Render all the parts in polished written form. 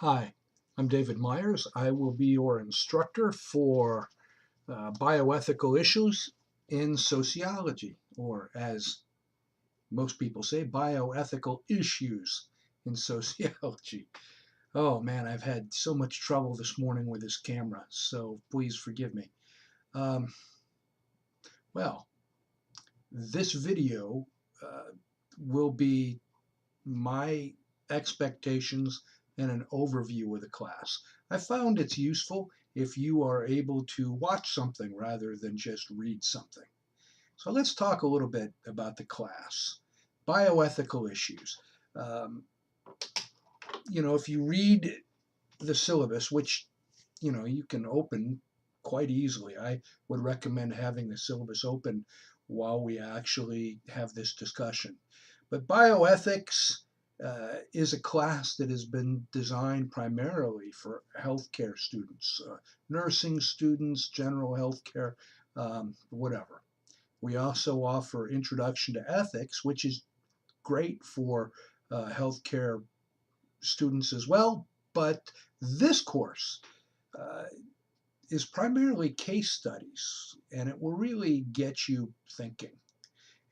Hi, I'm David Myers. I will be your instructor for bioethical issues in sociology, or as most people say, bioethical issues in sociology. Oh man, I've had so much trouble this morning with this camera, so please forgive me. Um, well, this video uh, will be my expectations and an overview of the class. I found it's useful if you are able to watch something rather than just read something. So let's talk a little bit about the class. Bioethical issues. Um, if you read the syllabus, which, you can open quite easily, I would recommend having the syllabus open while we actually have this discussion. But bioethics is a class that has been designed primarily for healthcare students, nursing students, general healthcare, whatever. We also offer Introduction to Ethics, which is great for healthcare students as well. But this course uh, is primarily case studies, and it will really get you thinking.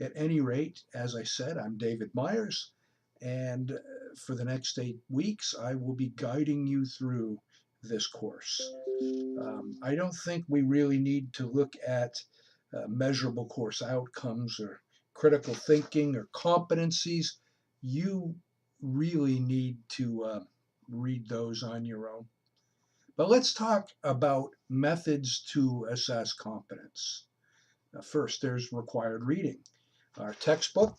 At any rate, as I said, I'm David Myers, and for the next 8 weeks, I will be guiding you through this course. I don't think we really need to look at measurable course outcomes or critical thinking or competencies. You really need to read those on your own. But let's talk about methods to assess competence. First, there's required reading. Our textbook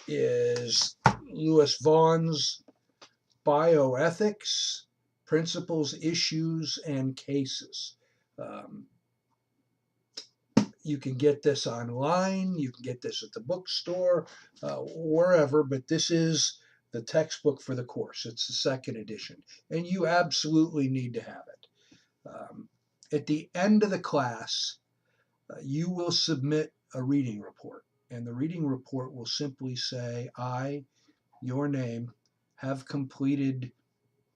is Lewis Vaughn's Bioethics, Principles, Issues, and Cases. Um, you can get this online, you can get this at the bookstore, wherever, but this is the textbook for the course. It's the second edition, and you absolutely need to have it. At the end of the class, you will submit a reading report, and the reading report will simply say, I, your name, have completed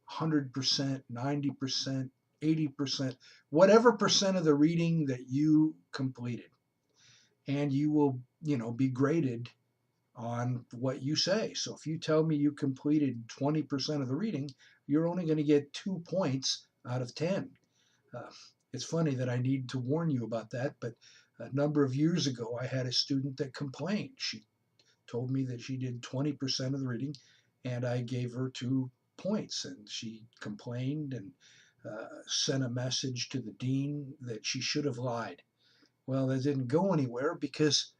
100%, 90%, 80%, whatever percent of the reading that you completed. And you will, be graded on what you say. So if you tell me you completed 20% of the reading, you're only going to get 2 points out of 10. Uh, it's funny that I need to warn you about that, but a number of years ago, I had a student that complained. She told me that she did 20% of the reading, and I gave her 2 points. And she complained and sent a message to the dean that she should have lied. Well, that didn't go anywhere because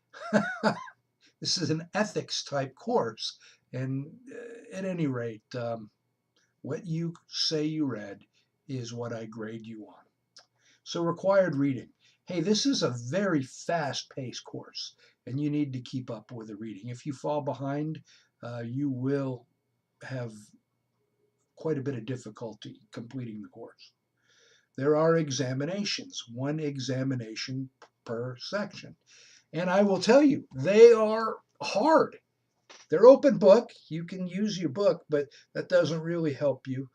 this is an ethics type course. And at any rate, what you say you read is what I grade you on. So required reading. Hey, this is a very fast-paced course, and you need to keep up with the reading. If you fall behind, you will have quite a bit of difficulty completing the course. There are examinations, one examination per section. And I will tell you, they are hard. They're open book. You can use your book, but that doesn't really help you.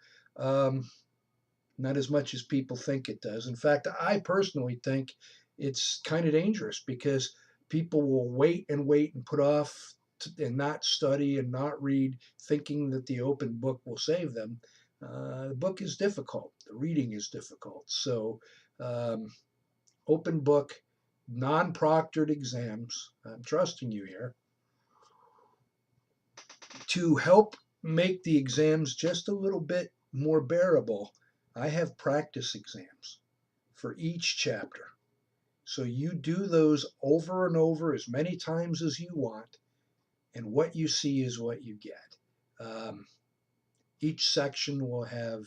Not as much as people think it does. In fact, I personally think it's kind of dangerous because people will wait and put off and not study and not read, thinking that the open book will save them. The book is difficult. The reading is difficult. So, um, open book, non-proctored exams. I'm trusting you here to help make the exams just a little bit more bearable. I have practice exams for each chapter. So you do those over and over as many times as you want, and what you see is what you get. Um, each section will have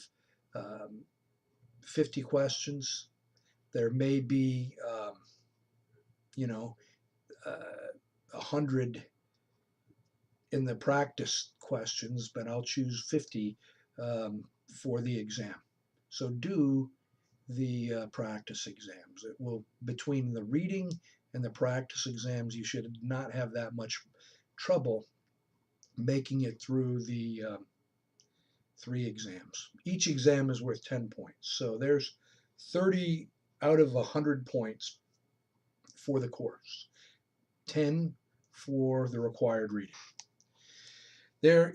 um, 50 questions. There may be, you know, 100 in the practice questions, but I'll choose 50 for the exam. So do the practice exams. It will, between the reading and the practice exams, you should not have that much trouble making it through 3 exams. Each exam is worth 10 points. So there's 30 out of 100 points for the course, 10 for the required reading. There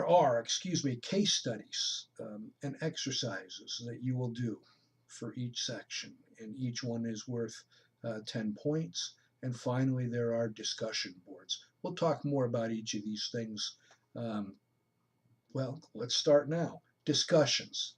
are case studies and exercises that you will do for each section, and each one is worth 10 points. And finally, there are discussion boards. We'll talk more about each of these things. Well, let's start now. Discussions.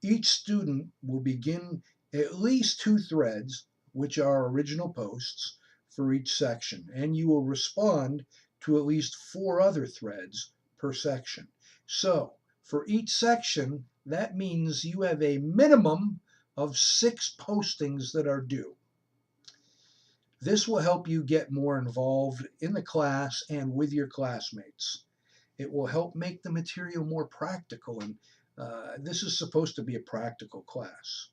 Each student will begin at least 2 threads, which are original posts, for each section, and you will respond to at least 4 other threads per section. So, for each section, that means you have a minimum of 6 postings that are due. This will help you get more involved in the class and with your classmates. It will help make the material more practical, and this is supposed to be a practical class.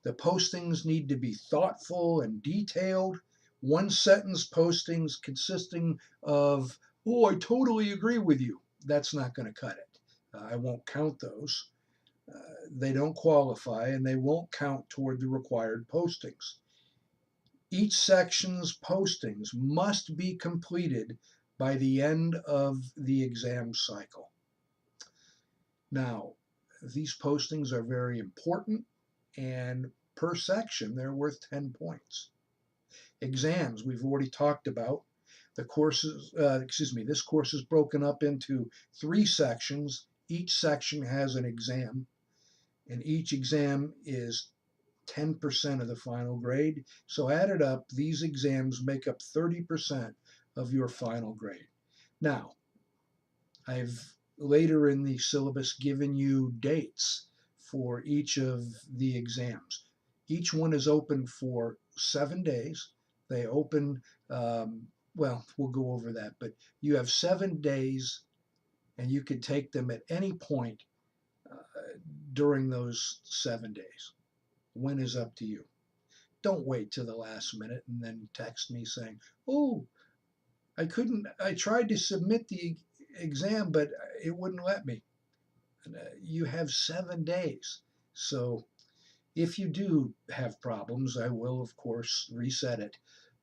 The postings need to be thoughtful and detailed. One sentence postings consisting of, "Oh, I totally agree with you." That's not going to cut it. I won't count those. They don't qualify, and they won't count toward the required postings. Each section's postings must be completed by the end of the exam cycle. Now, these postings are very important, and per section, they're worth 10 points. Exams, we've already talked about. This course is broken up into 3 sections. Each section has an exam, and each exam is 10% of the final grade. So added up, these exams make up 30% of your final grade. Now, I've later in the syllabus given you dates for each of the exams. Each one is open for 7 days. They open, well, we'll go over that, but you have 7 days and you can take them at any point during those 7 days. When is up to you. Don't wait till the last minute and then text me saying, "Oh, I tried to submit the exam, but it wouldn't let me." You have 7 days. So if you do have problems, I will, of course, reset it.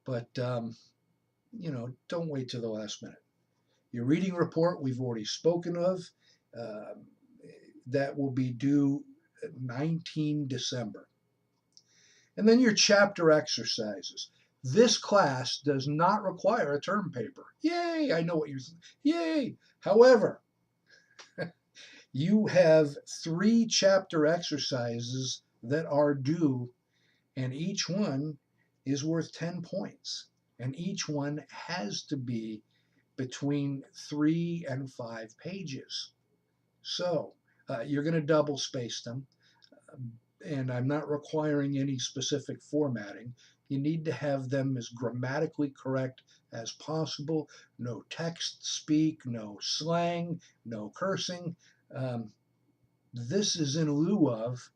But, don't wait till the last minute. Your reading report, we've already spoken of. That will be due 19 December. And then your chapter exercises. This class does not require a term paper. Yay! I know what you're saying. Yay! However, you have 3 chapter exercises that are due, and each one is worth 10 points. And each one has to be between 3 and 5 pages. So you're going to double space them. And I'm not requiring any specific formatting. You need to have them as grammatically correct as possible. No text speak, no slang, no cursing. This is in lieu of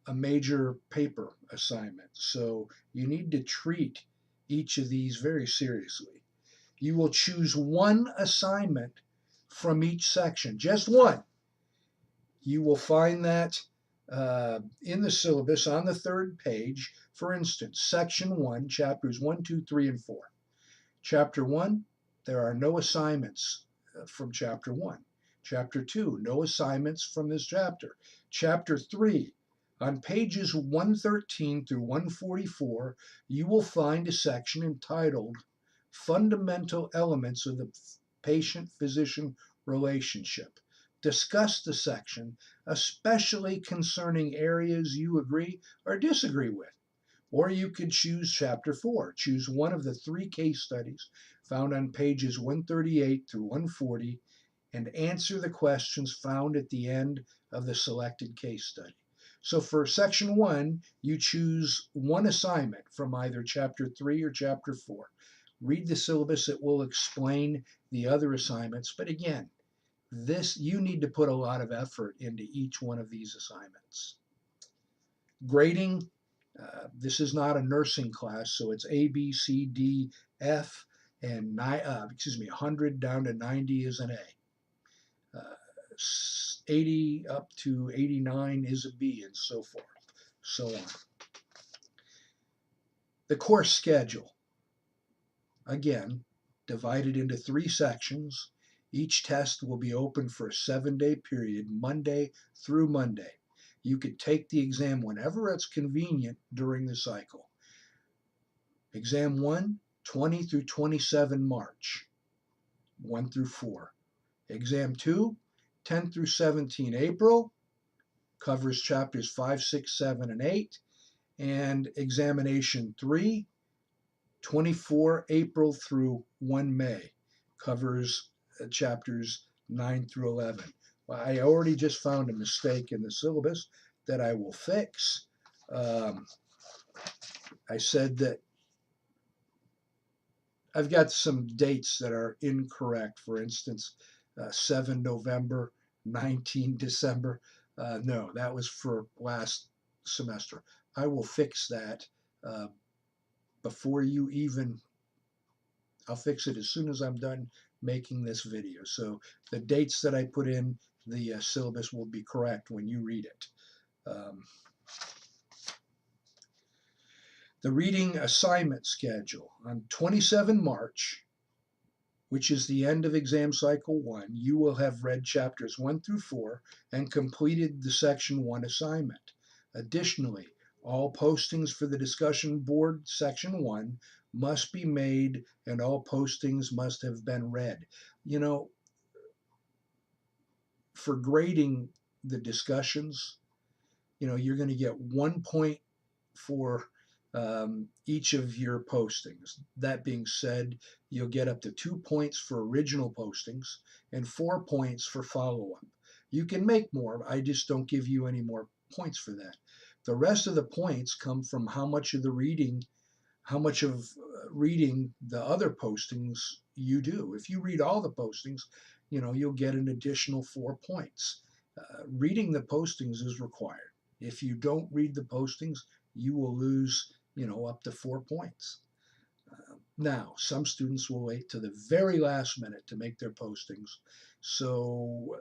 a major paper assignment. So you need to treat each of these very seriously. You will choose one assignment from each section, just one. You will find that in the syllabus on the 3rd page. For instance, section 1, chapters 1, 2, 3, and 4. Chapter 1, there are no assignments from chapter 1. Chapter 2, no assignments from this chapter. Chapter 3, on pages 113 through 144, you will find a section entitled Fundamental Elements of the Patient-Physician Relationship. Discuss the section, especially concerning areas you agree or disagree with. Or you could choose chapter 4. Choose one of the 3 case studies found on pages 138 through 140 and answer the questions found at the end of the selected case study. So for section 1, you choose one assignment from either chapter 3 or chapter 4. Read the syllabus, it will explain the other assignments. But again, you need to put a lot of effort into each one of these assignments. Grading, this is not a nursing class, so it's A, B, C, D, F. and 100 down to 90 is an A. 80 up to 89 is a B, and so forth, so on. The course schedule, again, divided into 3 sections. Each test will be open for a 7-day period, Monday through Monday. You could take the exam whenever it's convenient during the cycle. Exam 1, 20 through 27 March, 1 through 4. Exam 2, 10 through 17 April, covers chapters 5, 6, 7, and 8. And examination 3, 24 April through 1 May, covers chapters 9 through 11. Well, I already just found a mistake in the syllabus that I will fix. I said that I've got some dates that are incorrect. For instance, 7 November, 19 December. No, that was for last semester. I will fix that uh, before you even, I'll fix it as soon as I'm done making this video. So the dates that I put in the syllabus will be correct when you read it. The reading assignment schedule on 27 March, which is the end of exam cycle 1, you will have read chapters 1 through 4 and completed the section 1 assignment. Additionally, all postings for the discussion board section 1 must be made and all postings must have been read. You know, for grading the discussions, you're going to get 1 point for each of your postings. That being said, you'll get up to 2 points for original postings and 4 points for follow-up. You can make more. I just don't give you any more points for that. The rest of the points come from how much of reading the other postings you do. If you read all the postings, you'll get an additional 4 points. Reading the postings is required. If you don't read the postings, you will lose, up to 4 points. Now, some students will wait to the very last minute to make their postings. So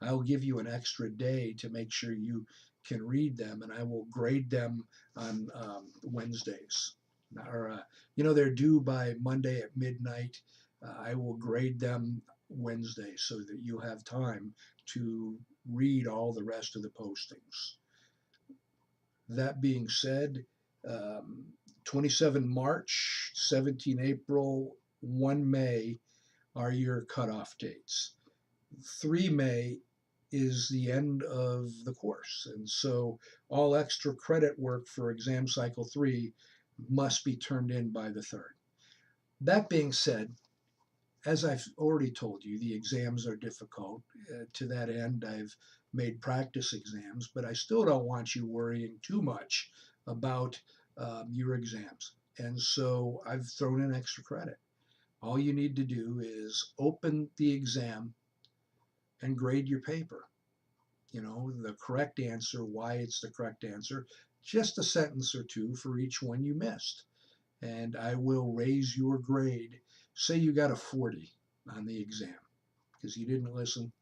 I'll give you an extra day to make sure you can read them, and I will grade them on Wednesdays. Or, they're due by Monday at midnight. I will grade them Wednesday so that you have time to read all the rest of the postings. That being said, 27 March, 17 April, 1 May are your cutoff dates. 3 May is the end of the course. And so all extra credit work for exam cycle 3 must be turned in by the 3rd. That being said, as I've already told you, the exams are difficult. To that end, I've made practice exams, but I still don't want you worrying too much about your exams. And so I've thrown in extra credit. All you need to do is open the exam and grade your paper. The correct answer, why it's the correct answer, just a sentence or two for each one you missed. And I will raise your grade. Say you got a 40 on the exam because you didn't listen.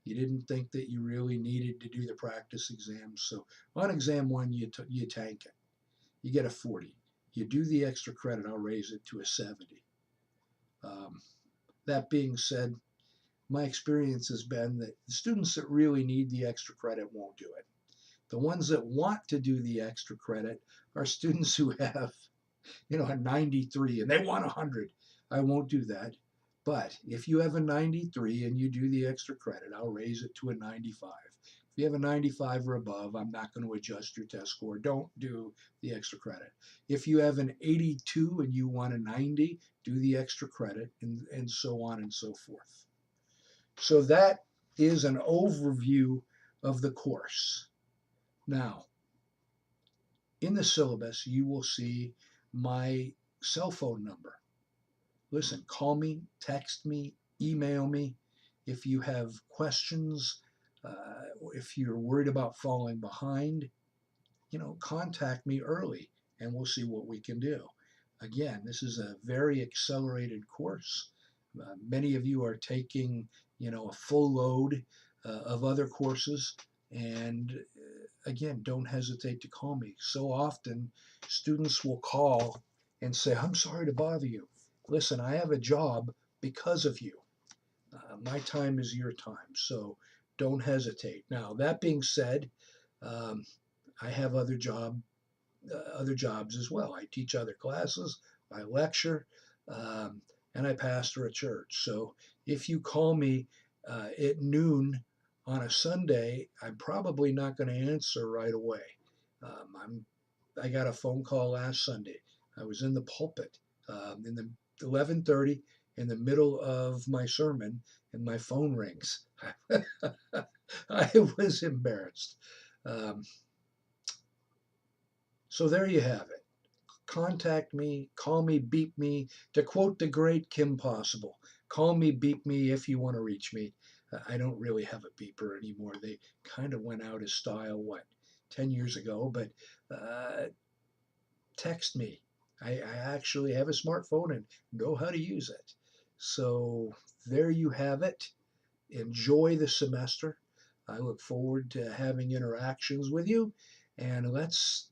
You didn't think that you really needed to do the practice exams. So on exam 1, you tank it. You get a 40. You do the extra credit, I'll raise it to a 70. That being said, my experience has been that the students that really need the extra credit won't do it. The ones that want to do the extra credit are students who have, a 93 and they want 100. I won't do that. But if you have a 93 and you do the extra credit, I'll raise it to a 95. If you have a 95 or above, I'm not going to adjust your test score. Don't do the extra credit. If you have an 82 and you want a 90, do the extra credit, and so on and so forth. So that is an overview of the course. Now, in the syllabus, you will see my cell phone number. Listen, call me, text me, email me. If you have questions, if you're worried about falling behind, contact me early and we'll see what we can do. Again, this is a very accelerated course. Many of you are taking, a full load of other courses, and again, don't hesitate to call me. So often, students will call and say, "I'm sorry to bother you. Listen, I have a job because of you. My time is your time, so don't hesitate." Now, that being said, um, I have other jobs as well. I teach other classes, I lecture, um, and I pastor a church. So if you call me at noon on a Sunday, I'm probably not going to answer right away. I got a phone call last Sunday. I was in the pulpit in the 11:30 in the middle of my sermon, and my phone rings. I was embarrassed. Um, so there you have it. Contact me, call me, beep me. To quote the great Kim Possible, call me, beep me if you want to reach me. I don't really have a beeper anymore. They kind of went out of style, 10 years ago, but uh, text me. I actually have a smartphone and know how to use it. So there you have it. Enjoy the semester. I look forward to having interactions with you, and let's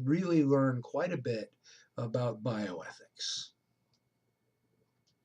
really learn quite a bit about bioethics.